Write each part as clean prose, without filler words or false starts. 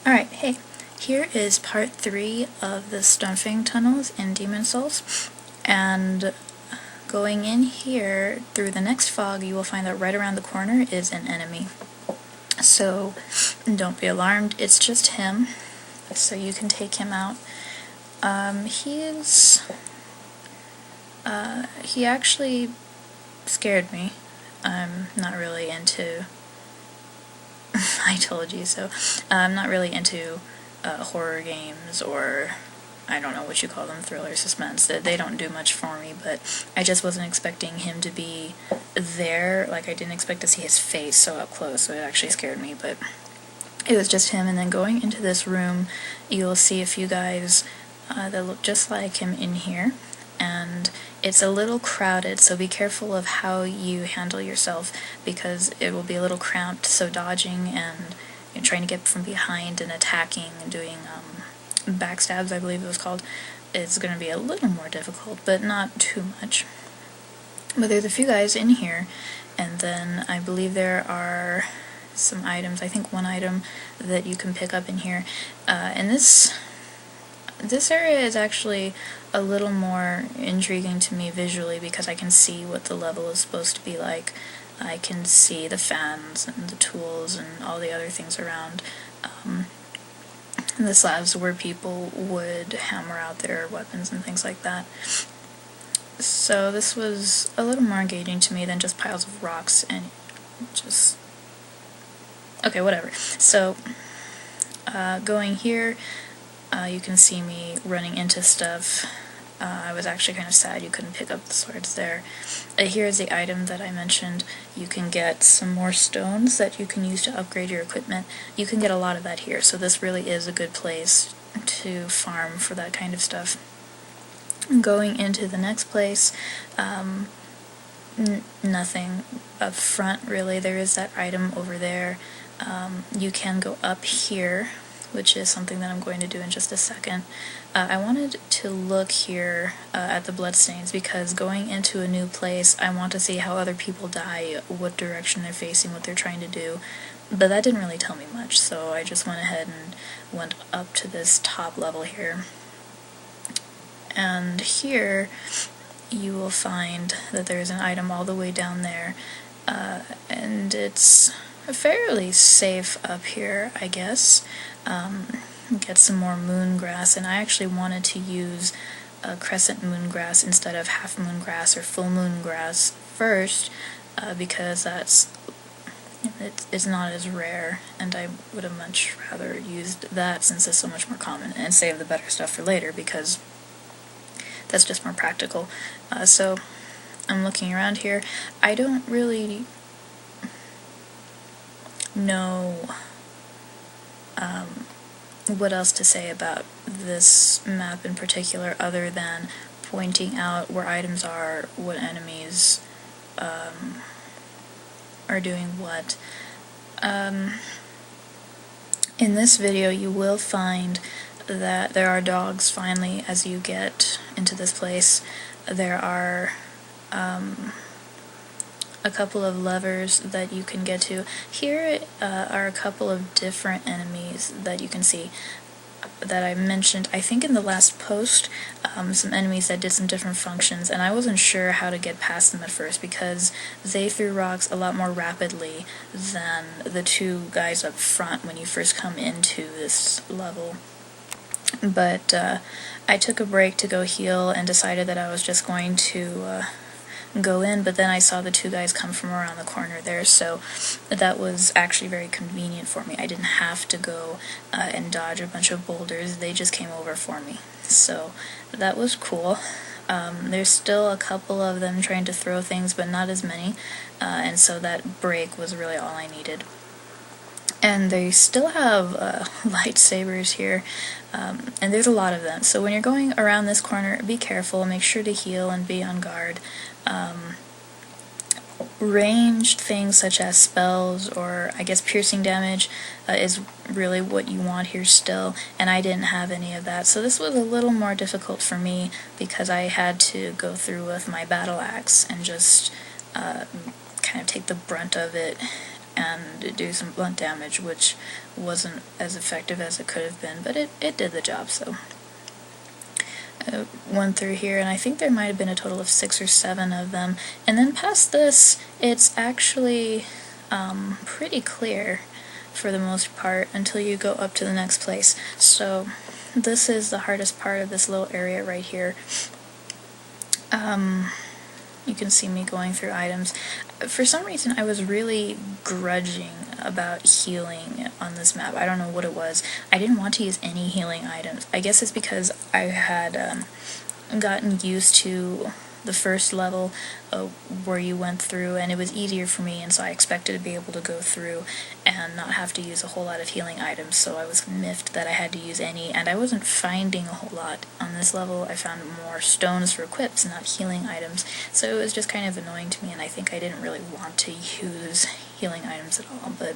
Alright, hey, here is part 3 of the Stonefang Tunnels in Demon Souls, and going in here through the next fog you will find that right around the corner is an enemy. So don't be alarmed, it's just him, so you can take him out. He actually scared me. I'm not really into I told you so. I'm not really into horror games, or I don't know what you call them, thriller, suspense. They don't do much for me, but I just wasn't expecting him to be there. Like, I didn't expect to see his face so up close, so it actually scared me, but it was just him. And then going into this room, you'll see a few guys that look just like him in here, and it's a little crowded, so be careful of how you handle yourself, because it will be a little cramped, so dodging and trying to get from behind and attacking and doing backstabs, I believe it was called, is going to be a little more difficult, but not too much. But there's a few guys in here, and then I believe there are some items, I think one item that you can pick up in here, and this area is actually a little more intriguing to me visually, because I can see what the level is supposed to be like. I can see the fans and the tools and all the other things around. The slabs where people would hammer out their weapons and things like that. So this was a little more engaging to me than just piles of rocks and just... okay, whatever. So, going here, you can see me running into stuff. I was actually kind of sad you couldn't pick up the swords there. Here's the item that I mentioned. You can get some more stones that you can use to upgrade your equipment. You can get a lot of that here, so this really is a good place to farm for that kind of stuff. Going into the next place, nothing up front really. There is that item over there. You can go up here, which is something that I'm going to do in just a second. I wanted to look here at the bloodstains, because going into a new place, I want to see how other people die, what direction they're facing, what they're trying to do, but that didn't really tell me much, so I just went ahead and went up to this top level here. And here you will find that there's an item all the way down there, and it's fairly safe up here, I guess. Get some more moon grass, and I actually wanted to use crescent moon grass instead of half moon grass or full moon grass first, because it's not as rare, and I would have much rather used that since it's so much more common, and save the better stuff for later, because that's just more practical. So I'm looking around here. I don't really know what else to say about this map in particular, other than pointing out where items are, what enemies are doing what. In this video you will find that there are dogs finally as you get into this place. There are a couple of levers that you can get to. Here are a couple of different enemies that you can see that I mentioned, I think in the last post, some enemies that did some different functions, and I wasn't sure how to get past them at first, because they threw rocks a lot more rapidly than the two guys up front when you first come into this level. But I took a break to go heal and decided that I was just going to go in, but then I saw the two guys come from around the corner there, so that was actually very convenient for me. I didn't have to go and dodge a bunch of boulders, they just came over for me. So that was cool. There's still a couple of them trying to throw things, but not as many, and so that break was really all I needed. And they still have lightsabers here, and there's a lot of them. So when you're going around this corner, be careful, make sure to heal and be on guard. Ranged things such as spells or I guess piercing damage is really what you want here still, and I didn't have any of that, so this was a little more difficult for me because I had to go through with my battle axe and just kind of take the brunt of it and do some blunt damage, which wasn't as effective as it could have been, but it did the job. So went through here, and I think there might have been a total of 6 or 7 of them, and then past this it's actually pretty clear for the most part until you go up to the next place. So this is the hardest part of this little area right here. You can see me going through items. For some reason I was really grudging about healing on this map. I don't know what it was. I didn't want to use any healing items. I guess it's because I had gotten used to the first level where you went through, and it was easier for me, and so I expected to be able to go through and not have to use a whole lot of healing items, so I was miffed that I had to use any, and I wasn't finding a whole lot on this level. I found more stones for equips, not healing items, so it was just kind of annoying to me, and I think I didn't really want to use healing items at all. But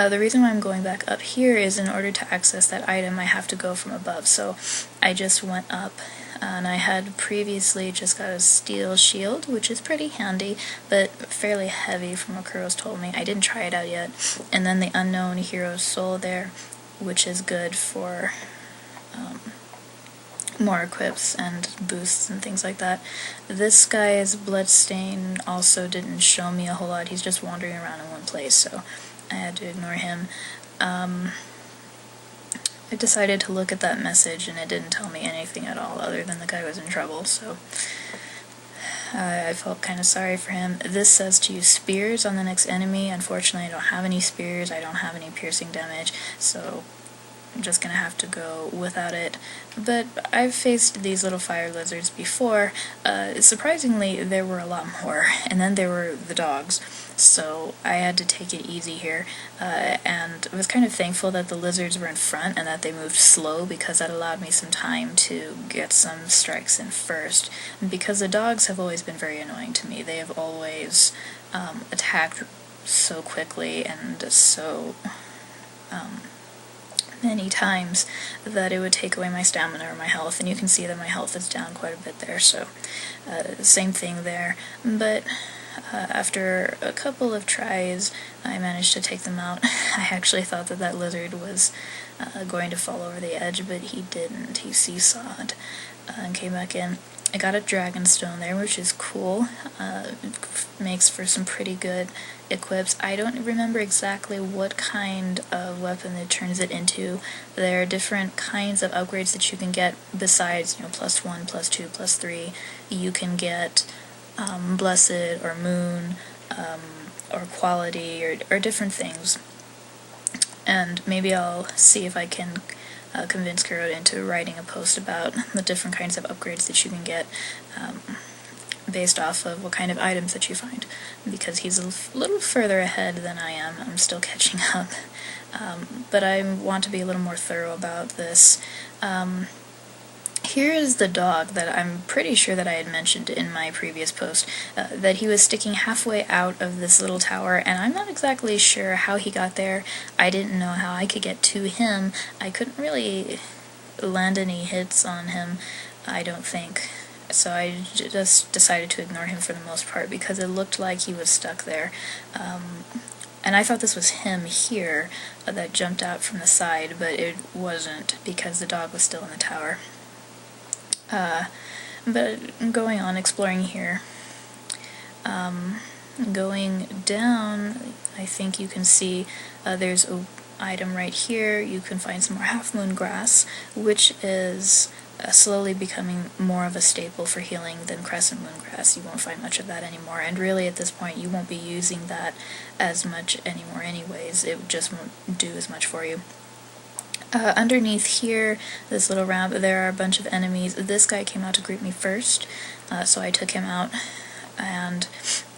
the reason why I'm going back up here is in order to access that item I have to go from above, so I just went up. And I had previously just got a steel shield, which is pretty handy, but fairly heavy from what Kuro's told me. I didn't try it out yet. And then the unknown hero's soul there, which is good for more equips and boosts and things like that. This guy's bloodstain also didn't show me a whole lot. He's just wandering around in one place, so I had to ignore him. I decided to look at that message, and it didn't tell me anything at all other than the guy was in trouble, so I felt kind of sorry for him. This says to use spears on the next enemy. Unfortunately, I don't have any spears, I don't have any piercing damage, so I'm just gonna have to go without it. But I've faced these little fire lizards before. Surprisingly, there were a lot more, and then there were the dogs. So I had to take it easy here, and I was kind of thankful that the lizards were in front and that they moved slow, because that allowed me some time to get some strikes in first. And because the dogs have always been very annoying to me. They have always attacked so quickly and so many times that it would take away my stamina or my health, and you can see that my health is down quite a bit there, so same thing there. But after a couple of tries, I managed to take them out. I actually thought that that lizard was going to fall over the edge, but he didn't. He seesawed and came back in. I got a dragonstone there, which is cool. Makes for some pretty good equips. I don't remember exactly what kind of weapon it turns it into. There are different kinds of upgrades that you can get besides, +1, +2, +3. You can get Blessed or Moon or Quality or different things. And maybe I'll see if I can convince Kuro into writing a post about the different kinds of upgrades that you can get based off of what kind of items that you find, because he's a little further ahead than I am. I'm still catching up, but I want to be a little more thorough about this. Here is the dog that I'm pretty sure that I had mentioned in my previous post, that he was sticking halfway out of this little tower, and I'm not exactly sure how he got there. I didn't know how I could get to him. I couldn't really land any hits on him, I don't think. So I just decided to ignore him for the most part, because it looked like he was stuck there. And I thought this was him here that jumped out from the side, but it wasn't, because the dog was still in the tower. But going on, exploring here, going down, I think you can see there's an item right here. You can find some more half-moon grass, which is slowly becoming more of a staple for healing than crescent moon grass. You won't find much of that anymore, and really at this point you won't be using that as much anymore anyways. It just won't do as much for you. Underneath here, this little ramp, there are a bunch of enemies. This guy came out to greet me first, so I took him out, and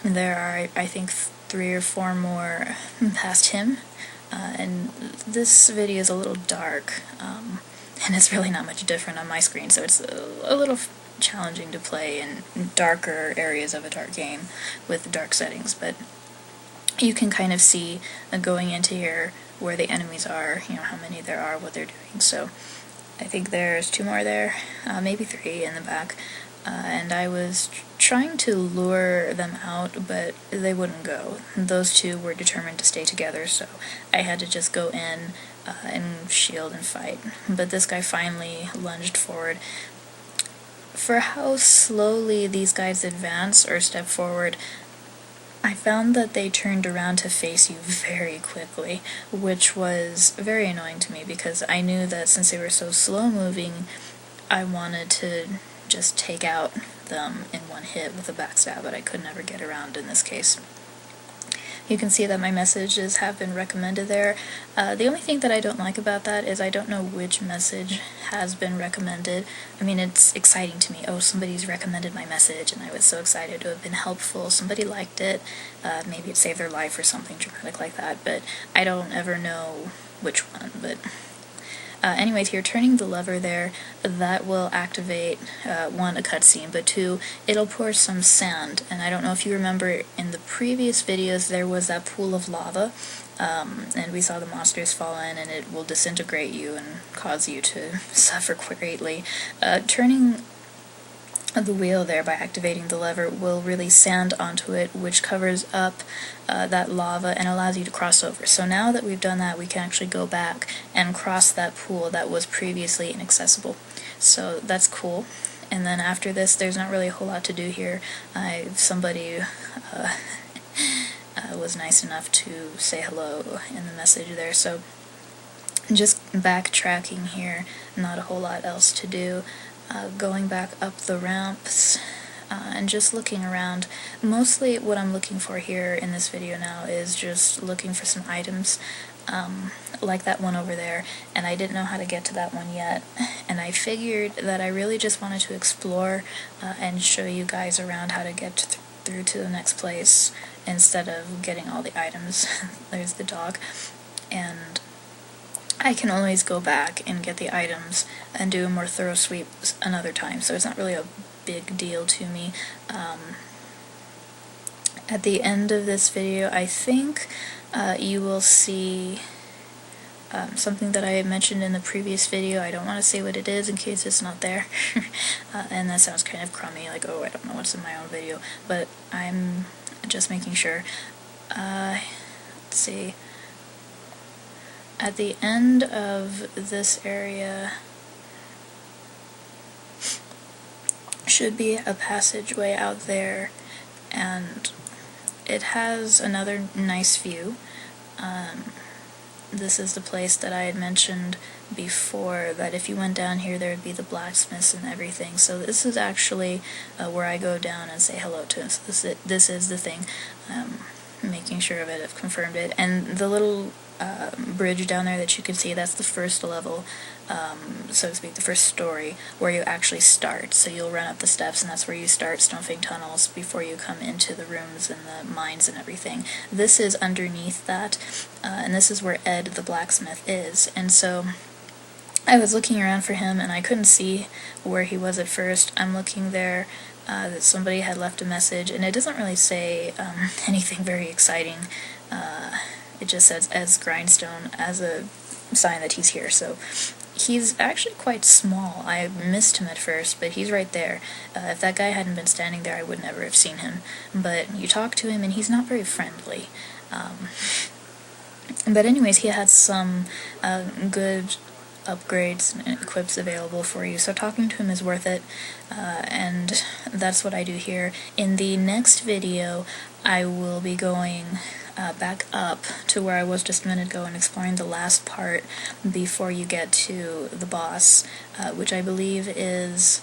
there are, I think, 3 or 4 more past him, and this video is a little dark, and it's really not much different on my screen, so it's a little challenging to play in darker areas of a dark game with dark settings, but you can kind of see going into here where the enemies are, how many there are, what they're doing. So I think there's 2 more there, maybe 3 in the back, and I was trying to lure them out, but they wouldn't go. Those two were determined to stay together, so I had to just go in and shield and fight. But this guy finally lunged forward. For how slowly these guys advance or step forward, I found that they turned around to face you very quickly, which was very annoying to me because I knew that since they were so slow moving, I wanted to just take out them in one hit with a backstab, but I could never get around in this case. You can see that my messages have been recommended there. The only thing that I don't like about that is I don't know which message has been recommended. I mean, it's exciting to me. Oh, somebody's recommended my message, and I was so excited to have been helpful. Somebody liked it. Maybe it saved their life or something dramatic like that, but I don't ever know which one. But anyways, here, turning the lever there, that will activate, one, a cutscene, but two, it'll pour some sand. And I don't know if you remember in the previous videos there was that pool of lava, and we saw the monsters fall in and it will disintegrate you and cause you to suffer greatly. Turning the wheel there by activating the lever will release sand onto it, which covers up that lava and allows you to cross over. So now that we've done that, we can actually go back and cross that pool that was previously inaccessible. So that's cool. And then after this, there's not really a whole lot to do here. Somebody was nice enough to say hello in the message there, so just backtracking here, not a whole lot else to do. Going back up the ramps, and just looking around. Mostly what I'm looking for here in this video now is just looking for some items, like that one over there, and I didn't know how to get to that one yet, and I figured that I really just wanted to explore and show you guys around how to get through to the next place instead of getting all the items. There's the dog, and I can always go back and get the items and do a more thorough sweep another time, so it's not really a big deal to me. At the end of this video, I think you will see something that I mentioned in the previous video. I don't want to say what it is in case it's not there, and that sounds kind of crummy, like, oh, I don't know what's in my own video, but I'm just making sure. Let's see. At the end of this area should be a passageway out there, and it has another nice view. This is the place that I had mentioned before, that if you went down here there would be the blacksmiths and everything. So this is actually where I go down and say hello to him. So this is the thing. Making sure of it, I've confirmed it. And the little bridge down there that you can see, that's the first level, so to speak, the first story, where you actually start. So you'll run up the steps, and that's where you start Stonefang Tunnels before you come into the rooms and the mines and everything. This is underneath that, and this is where Ed the blacksmith is. And so I was looking around for him, and I couldn't see where he was at first. I'm looking there, that somebody had left a message, and it doesn't really say anything very exciting. It just says Ed's Grindstone as a sign that he's here. So he's actually quite small. I missed him at first, but he's right there. If that guy hadn't been standing there, I would never have seen him. But you talk to him, and he's not very friendly. But anyways, he had some good upgrades and equips available for you, so talking to him is worth it, and that's what I do here. In the next video, I will be going back up to where I was just a minute ago and exploring the last part before you get to the boss, which I believe is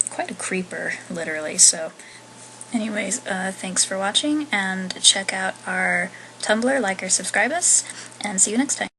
quite a creeper, literally. So anyways, thanks for watching, and check out our Tumblr, like or subscribe us, and see you next time.